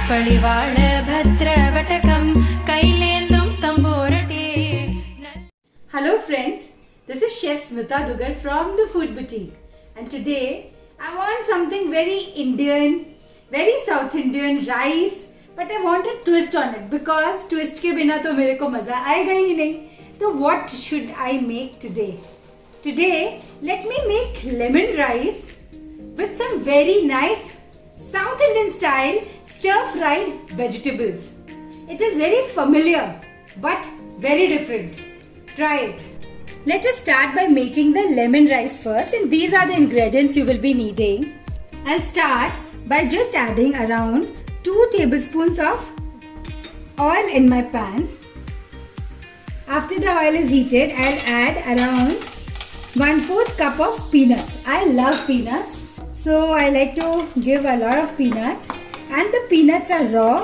पळिवाळ भद्रवटकं कैलेन्दुं तम्बोरटे. Hello friends, this is Chef Smita Dugar from the Food Boutique, and today I want something very Indian, very South Indian rice, but I want a twist on it because twist के बिना तो मेरे को मजा आएगा ही नहीं. So what should I make today? Today let me make lemon rice with some very nice South Indian style stir-fried vegetables. It is very familiar but very different. Try it. Let us start by making the lemon rice first, and these are the ingredients you will be needing. I'll start by just adding around 2 tablespoons of oil in my pan. After the oil is heated, I'll add around 1/4 cup of peanuts. I love peanuts, so I like to give a lot of peanuts, and the peanuts are raw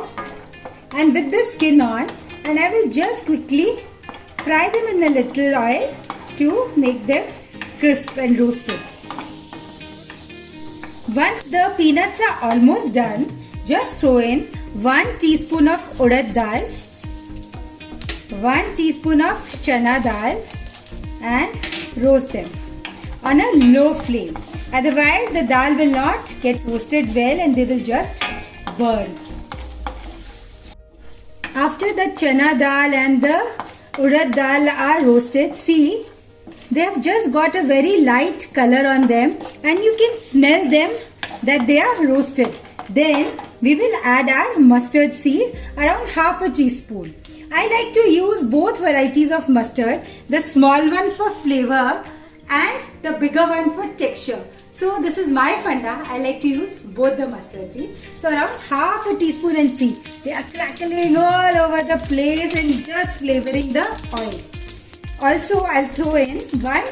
and with the skin on, and I will just quickly fry them in a little oil to make them crisp and roasted. Once the peanuts are almost done, just throw in 1 teaspoon of urad dal, 1 teaspoon of chana dal, and roast them on a low flame. Otherwise the dal will not get roasted well and they will just burn. After the chana dal and the urad dal are roasted, see, they have just got a very light color on them and you can smell them that they are roasted. Then we will add our mustard seed, around half a teaspoon. I like to use both varieties of mustard, the small one for flavor and the bigger one for texture. So this is my funda. I like to use both the mustard seeds. So around half a teaspoon, and see, they are crackling all over the place and just flavoring the oil. Also I'll throw in 1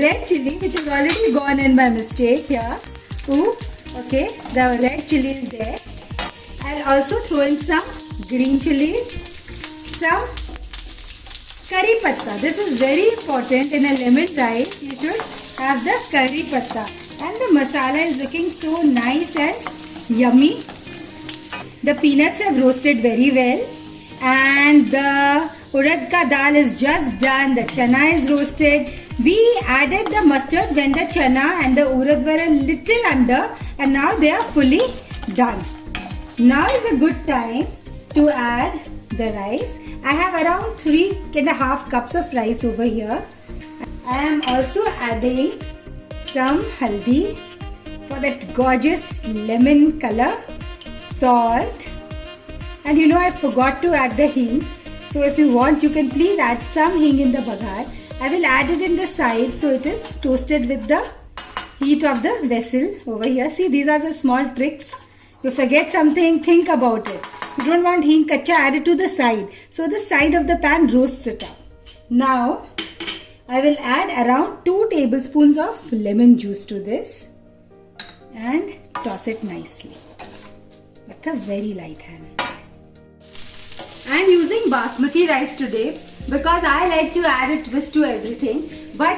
red chili which is already gone in by mistake here. Ooh, okay, the red chili is there. I'll also throw in some green chilies, some curry patta. This is very important in a lemon rice. You should have the curry patta. And the masala is looking so nice and yummy. The peanuts have roasted very well, and the urad ka dal is just done. The chana is roasted. We added the mustard when the chana and the urad were a little under, and now they are fully done. Now is a good time to add the rice. I have around 3.5 cups of rice over here. I am also adding some haldi for that gorgeous lemon color, salt, and you know I forgot to add the hing. So if you want, you can please add some hing in the bagar. I will add it in the side so it is toasted with the heat of the vessel over here. See, these are the small tricks. You forget something, think about it. You don't want hing kacha, add it to the side. So the side of the pan roasts it up. Now I will add around 2 tablespoons of lemon juice to this and toss it nicely with a very light hand. I am using basmati rice today because I like to add a twist to everything, but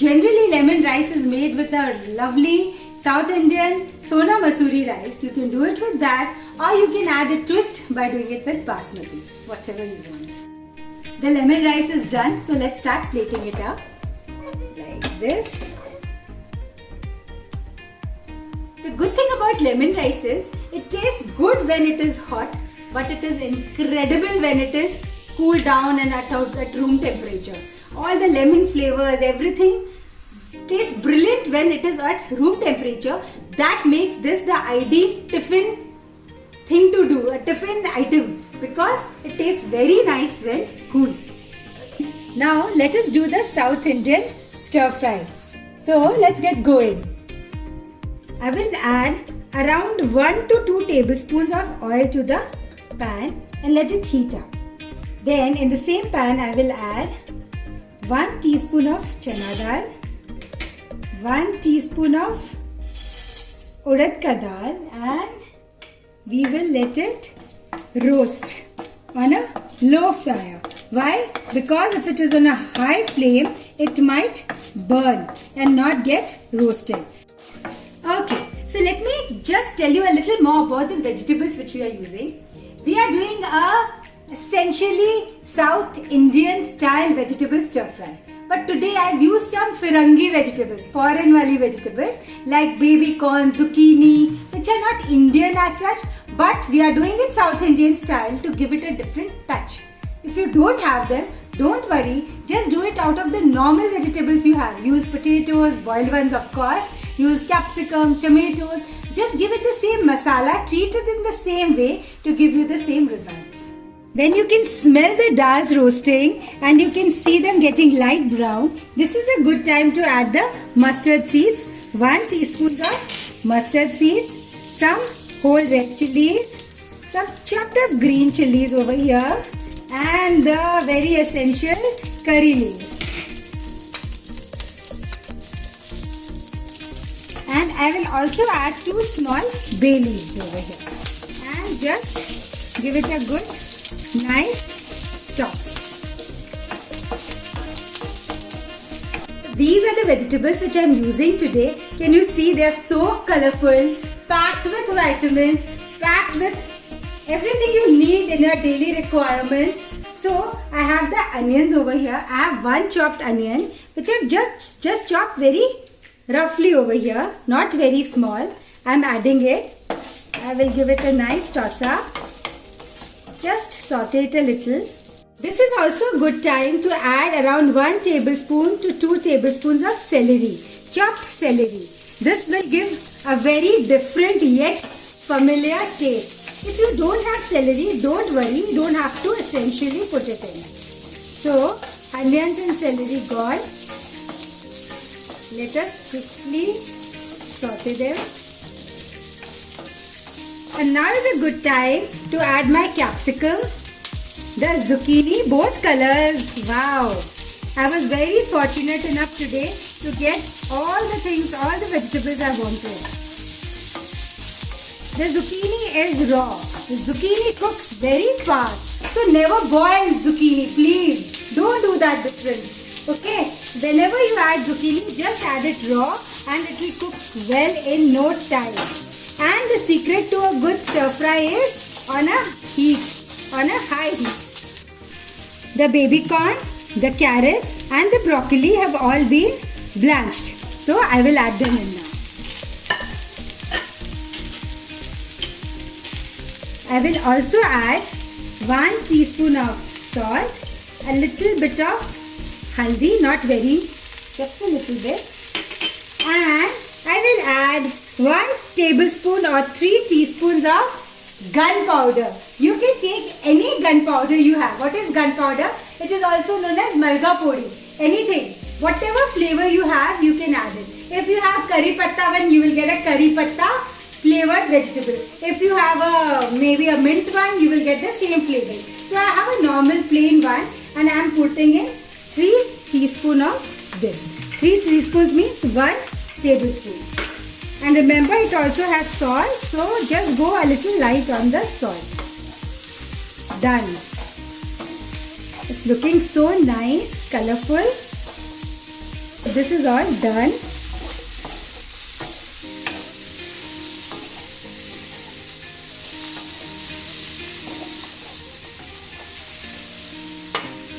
generally lemon rice is made with a lovely South Indian Sona Masuri rice. You can do it with that, or you can add a twist by doing it with basmati, whatever you want. The lemon rice is done, so let's start plating it up like this. The good thing about lemon rice is it tastes good when it is hot, but it is incredible when it is cooled down and at room temperature. All the lemon flavors, everything tastes brilliant when it is at room temperature. That makes this the ideal tiffin thing to do, a tiffin item, because it tastes very nice when cool. Now let us do the South Indian stir fry. So let's get going. I will add around 1 to 2 tablespoons of oil to the pan and let it heat up. Then in the same pan I will add 1 teaspoon of chana dal, 1 teaspoon of urad ka dal, and we will let it roast on a low fire. Why? Because if it is on a high flame, it might burn and not get roasted. Okay, so let me just tell you a little more about the vegetables which we are using. We are doing a essentially South Indian style vegetable stir fry. But today I've used some Firangi vegetables, foreign wali vegetables like baby corn, zucchini, which are not Indian as such, but we are doing it South Indian style to give it a different touch. If you don't have them, don't worry, just do it out of the normal vegetables you have. Use potatoes, boiled ones of course, use capsicum, tomatoes. Just give it the same masala, treat it in the same way to give you the same results. When you can smell the dals roasting and you can see them getting light brown, this is a good time to add the mustard seeds. 1 teaspoon of mustard seeds, some whole red chilies, some chopped up green chilies over here, and the very essential curry leaves. And I will also add 2 small bay leaves over here. And just give it a good nice toss. These are the vegetables which I am using today. Can you see they are so colorful, packed with vitamins, packed with everything you need in your daily requirements. So I have the onions over here. I have 1 chopped onion which I have just chopped very roughly over here, not very small. I am adding it. I will give it a nice toss up. Just saute it a little. This is also a good time to add around 1 tablespoon to 2 tablespoons of celery, chopped celery. This will give a very different yet familiar taste. If you don't have celery, don't worry, you don't have to essentially put it in. So, onions and celery gone. Let us quickly saute them. And now is a good time to add my capsicum, the zucchini, both colors. Wow! I was very fortunate enough today to get all the things, all the vegetables I wanted. The zucchini is raw. The zucchini cooks very fast. So never boil zucchini, please. Don't do that difference. Okay? Whenever you add zucchini, just add it raw and it will cook well in no time. And the secret to a good stir fry is on a high heat. The baby corn, the carrots and the broccoli have all been blanched. So I will add them in now. I will also add 1 teaspoon of salt, a little bit of haldi, not very, just a little bit. And I will add 1 tablespoon or 3 teaspoons of gunpowder. You can take any gunpowder you have. What is gunpowder? It is also known as malga podi. Anything. Whatever flavor you have, you can add it. If you have curry patta one, you will get a curry patta flavored vegetable. If you have maybe a mint one, you will get the same flavor. So I have a normal plain one and I am putting in 3 teaspoons of this. 3 teaspoons means 1 tablespoon. And remember, it also has salt, so just go a little light on the salt. Done. It's looking so nice, colorful. This is all done.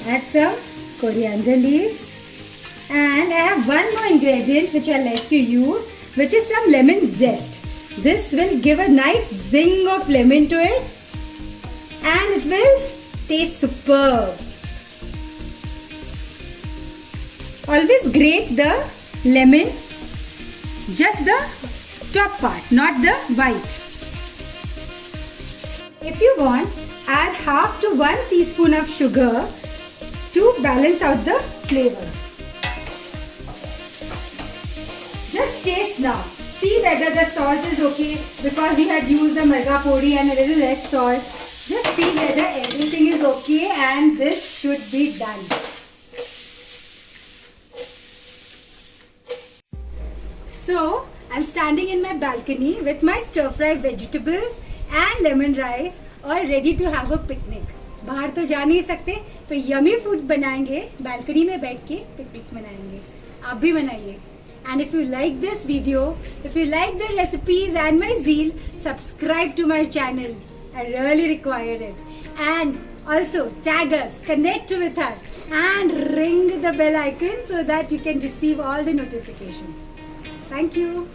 Add some coriander leaves. And I have one more ingredient which I like to use, which is some lemon zest. This will give a nice zing of lemon to it and it will taste superb. Always grate the lemon, just the top part, not the white. If you want, add half to 1 teaspoon of sugar to balance out the flavors. Just taste now. See whether the salt is okay because we had used the malga podi and a little less salt. Just see whether everything is okay and this should be done. So, I'm standing in my balcony with my stir fry vegetables and lemon rice all ready to have a picnic. बाहर तो जा नहीं सकते तो yummy food बनाएंगे, balcony में बैठ के पिकनिक मनाएंगे. आप भी बनाइए. And if you like this video, if you like the recipes and my zeal, subscribe to my channel. I really require it. And also tag us, connect with us, and ring the bell icon so that you can receive all the notifications. Thank you.